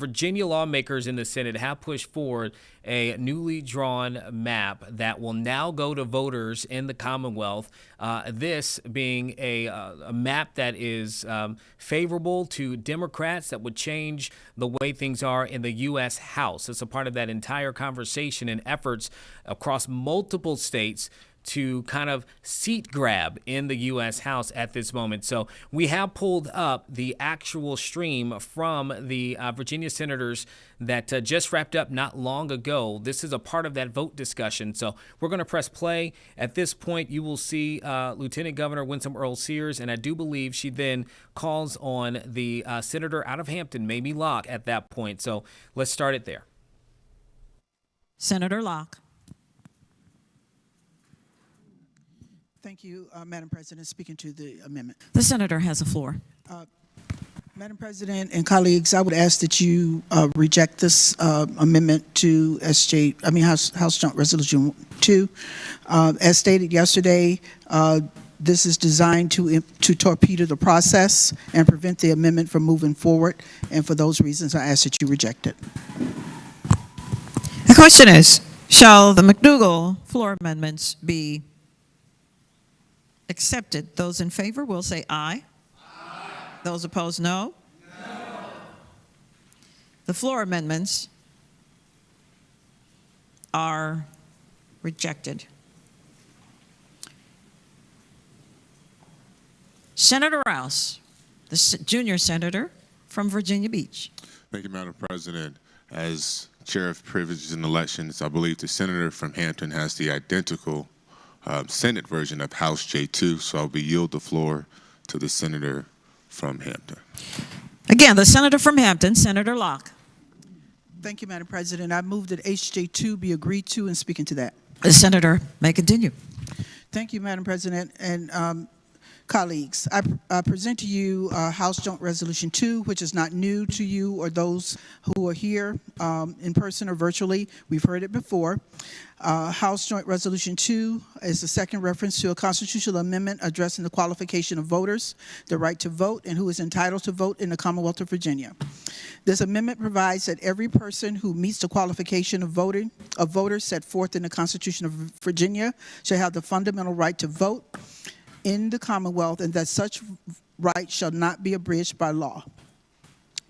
Virginia lawmakers in the Senate have pushed forward a newly drawn map that will now go to voters in the Commonwealth. This being a map that is favorable to Democrats, that would change the way things are in the U.S. House. It's a part of that entire conversation and efforts across multiple states to kind of seat grab in the U.S. House at this moment. So we have pulled up the actual stream from the Virginia senators that just wrapped up not long ago. This is a part of that vote discussion. So we're going to press play. At this point, you will see Lieutenant Governor Winsome Earl-Sears, and I do believe she then calls on the senator out of Hampton, Mamie Locke, at that point. So let's start it there. Senator Locke. Thank you, Madam President. Speaking to the amendment. The senator has the floor. Madam President and colleagues, I would ask that you reject this amendment to House Joint Resolution 2. As stated yesterday, this is designed to torpedo the process and prevent the amendment from moving forward. And for those reasons, I ask that you reject it. The question is, shall the McDougall floor amendments be accepted? Those in favor will say aye. Aye. Those opposed, no. No. The floor amendments are rejected. Senator Rouse, the junior senator from Virginia Beach. Thank you, Madam President. As Chair of Privileges and Elections, I believe the senator from Hampton has the identical Senate version of House J2, so I'll yield the floor to the senator from Hampton. Again, the senator from Hampton, Senator Locke. Thank you, Madam President. I move that HJ2 be agreed to, and speaking to that. The senator may continue. Thank you, Madam President and colleagues. I present to you House Joint Resolution 2, which is not new to you or those who are here in person or virtually. We've heard it before. House Joint Resolution 2 is the second reference to a constitutional amendment addressing the qualification of voters, the right to vote, and who is entitled to vote in the Commonwealth of Virginia. This amendment provides that every person who meets the qualification of voters set forth in the Constitution of Virginia shall have the fundamental right to vote in the Commonwealth, and that such right shall not be abridged by law.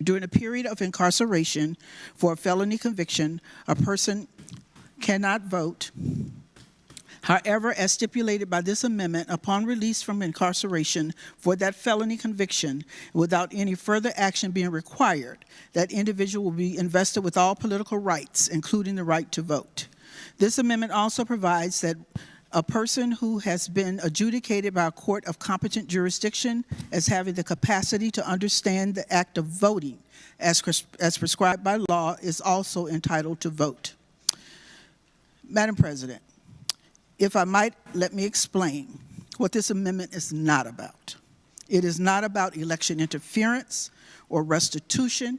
During a period of incarceration for a felony conviction, a person cannot vote. However, as stipulated by this amendment, upon release from incarceration for that felony conviction, without any further action being required, that individual will be invested with all political rights, including the right to vote. This amendment also provides that a person who has been adjudicated by a court of competent jurisdiction as having the capacity to understand the act of voting as prescribed by law is also entitled to vote. Madam President, if I might, let me explain what this amendment is not about. It is not about election interference or restitution,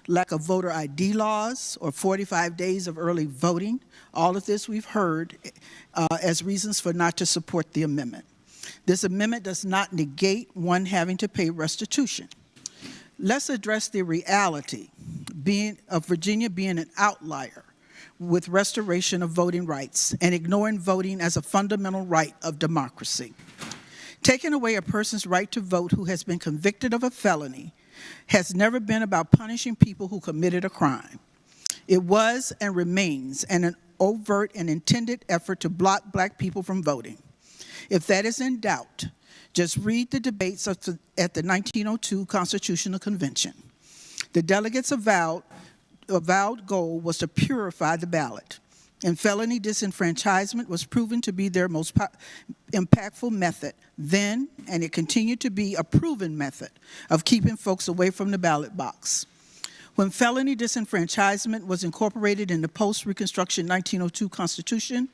lack of voter ID laws, or 45 days of early voting. All of this we've heard as reasons for not to support the amendment. This amendment does not negate one having to pay restitution. Let's address the reality of Virginia being an outlier with restoration of voting rights and ignoring voting as a fundamental right of democracy. Taking away a person's right to vote who has been convicted of a felony has never been about punishing people who committed a crime. It was and remains an overt and intended effort to block Black people from voting. If that is in doubt, just read the debates at the 1902 Constitutional Convention. The delegates' avowed goal was to purify the ballot, and felony disenfranchisement was proven to be their most impactful method then, and it continued to be a proven method of keeping folks away from the ballot box. When felony disenfranchisement was incorporated in the post-Reconstruction 1902 Constitution,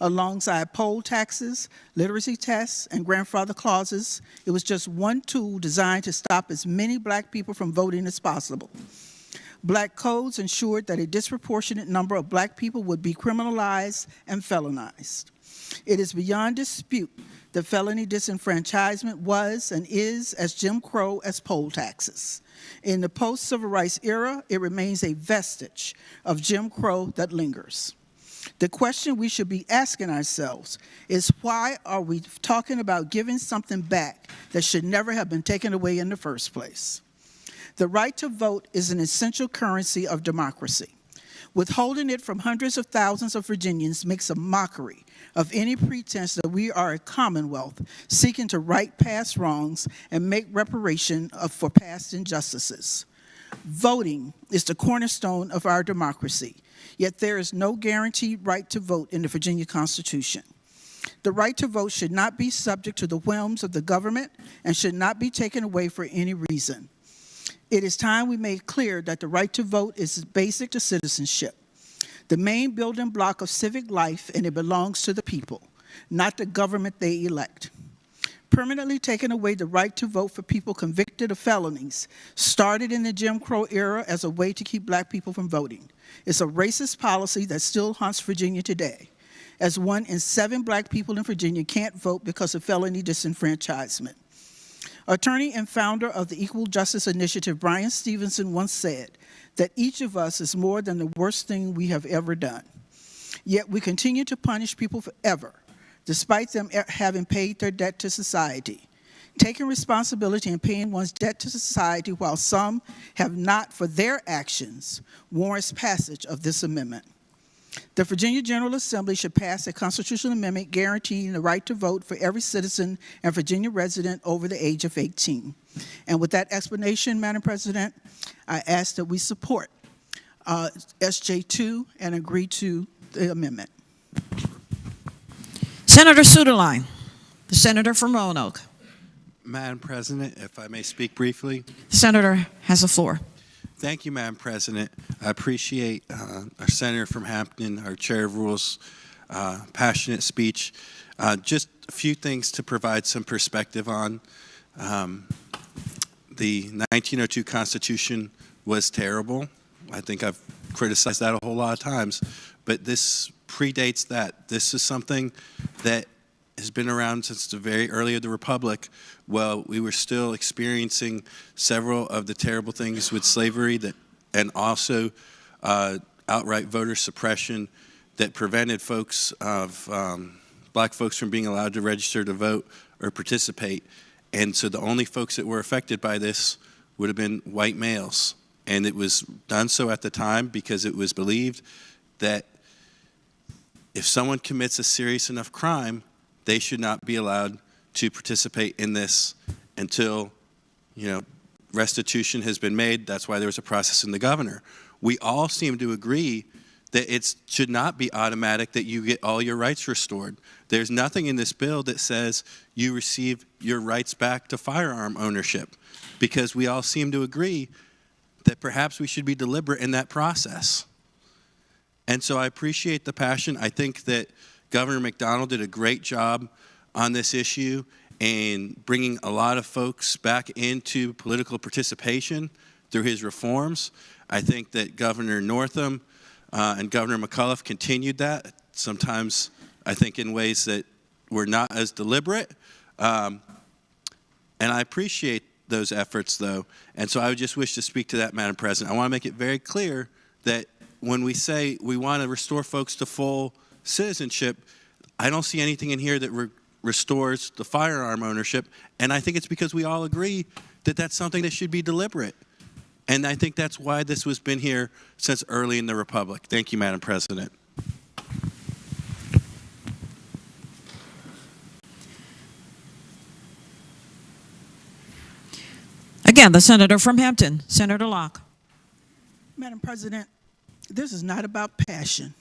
alongside poll taxes, literacy tests, and grandfather clauses, it was just one tool designed to stop as many Black people from voting as possible. Black codes ensured that a disproportionate number of Black people would be criminalized and felonized. It is beyond dispute that felony disenfranchisement was and is as Jim Crow as poll taxes. In the post-civil rights era, it remains a vestige of Jim Crow that lingers. The question we should be asking ourselves is, why are we talking about giving something back that should never have been taken away in the first place? The right to vote is an essential currency of democracy. Withholding it from hundreds of thousands of Virginians makes a mockery of any pretense that we are a commonwealth seeking to right past wrongs and make reparation for past injustices. Voting is the cornerstone of our democracy, yet there is no guaranteed right to vote in the Virginia Constitution. The right to vote should not be subject to the whims of the government and should not be taken away for any reason. It is time we made clear that the right to vote is basic to citizenship, the main building block of civic life, and it belongs to the people, not the government they elect. Permanently taking away the right to vote for people convicted of felonies started in the Jim Crow era as a way to keep black people from voting. It's a racist policy that still haunts Virginia today, as 1 in 7 black people in Virginia can't vote because of felony disenfranchisement. Attorney and founder of the Equal Justice Initiative, Brian Stevenson, once said that each of us is more than the worst thing we have ever done. Yet we continue to punish people forever, despite them having paid their debt to society. Taking responsibility and paying one's debt to society while some have not for their actions warrants passage of this amendment. The Virginia General Assembly should pass a constitutional amendment guaranteeing the right to vote for every citizen and Virginia resident over the age of 18. And with that explanation, Madam President, I ask that we support SJ2 and agree to the amendment. Senator Suderline, the senator from Roanoke. Madam President, if I may speak briefly. The senator has the floor. Thank you, Madam President. I appreciate our senator from Hampton, our chair of rules, passionate speech. Just a few things to provide some perspective on. The 1902 Constitution was terrible. I think I've criticized that a whole lot of times, but this predates that. This is something that has been around since the very early of the Republic. Well, we were still experiencing several of the terrible things with slavery and also outright voter suppression that prevented folks of black folks from being allowed to register to vote or participate. And so the only folks that were affected by this would have been white males. And it was done so at the time because it was believed that if someone commits a serious enough crime, they should not be allowed to participate in this until, restitution has been made. That's why there was a process in the governor. We all seem to agree that it should not be automatic that you get all your rights restored. There's nothing in this bill that says you receive your rights back to firearm ownership, because we all seem to agree that perhaps we should be deliberate in that process. And so I appreciate the passion. I think that Governor McDonald did a great job on this issue and bringing a lot of folks back into political participation through his reforms. I think that Governor Northam and Governor McAuliffe continued that, sometimes I think in ways that were not as deliberate. And I appreciate those efforts, though. And so I would just wish to speak to that, Madam President. I want to make it very clear that when we say we want to restore folks to full citizenship, I don't see anything in here that restores the firearm ownership, and I think it's because we all agree that that's something that should be deliberate. And I think that's why this has been here since early in the Republic. Thank you, Madam President. Again, the senator from Hampton, Senator Locke. Madam President, this is not about passion.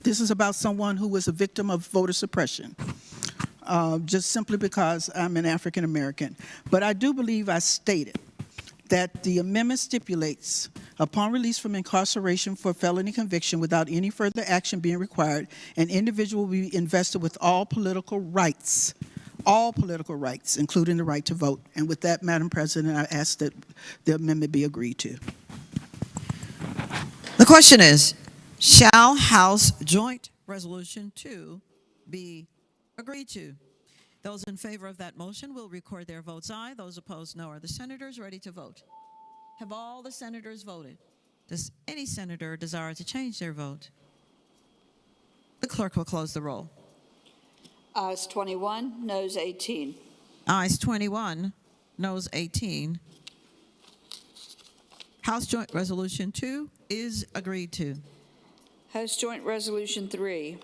This is about someone who was a victim of voter suppression, just simply because I'm an African American. But I do believe I stated that the amendment stipulates, upon release from incarceration for felony conviction without any further action being required, an individual will be invested with all political rights, including the right to vote. And with that, Madam President, I ask that the amendment be agreed to. The question is, shall House Joint Resolution 2 be Agreed to. Those in favor of that motion will record their votes aye. Those opposed, no. Are the senators ready to vote? Have all the senators voted? Does any senator desire to change their vote? The clerk will close the roll. Ayes 21, noes 18. Ayes 21, noes 18. House Joint Resolution 2 is agreed to. House Joint Resolution 3.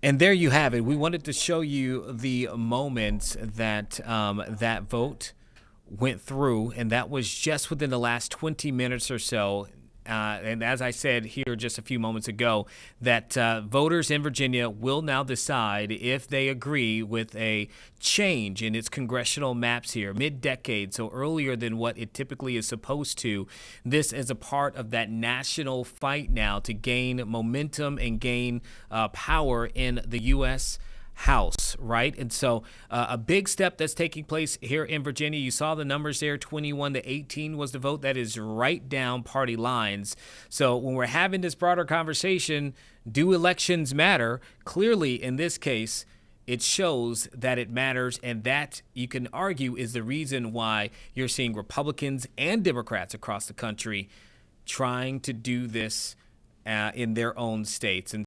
And there you have it. We wanted to show you the moment that that vote went through, and that was just within the last 20 minutes or so. And as I said here just a few moments ago, that voters in Virginia will now decide if they agree with a change in its congressional maps here, mid-decade, so earlier than what it typically is supposed to. This is a part of that national fight now to gain momentum and gain power in the U.S. House, right? And so a big step that's taking place here in Virginia. You saw the numbers there, 21-18 was the vote. That is right down party lines. So when we're having this broader conversation, do elections matter? Clearly, in this case, it shows that it matters, and that, you can argue, is the reason why you're seeing Republicans and Democrats across the country trying to do this in their own states. And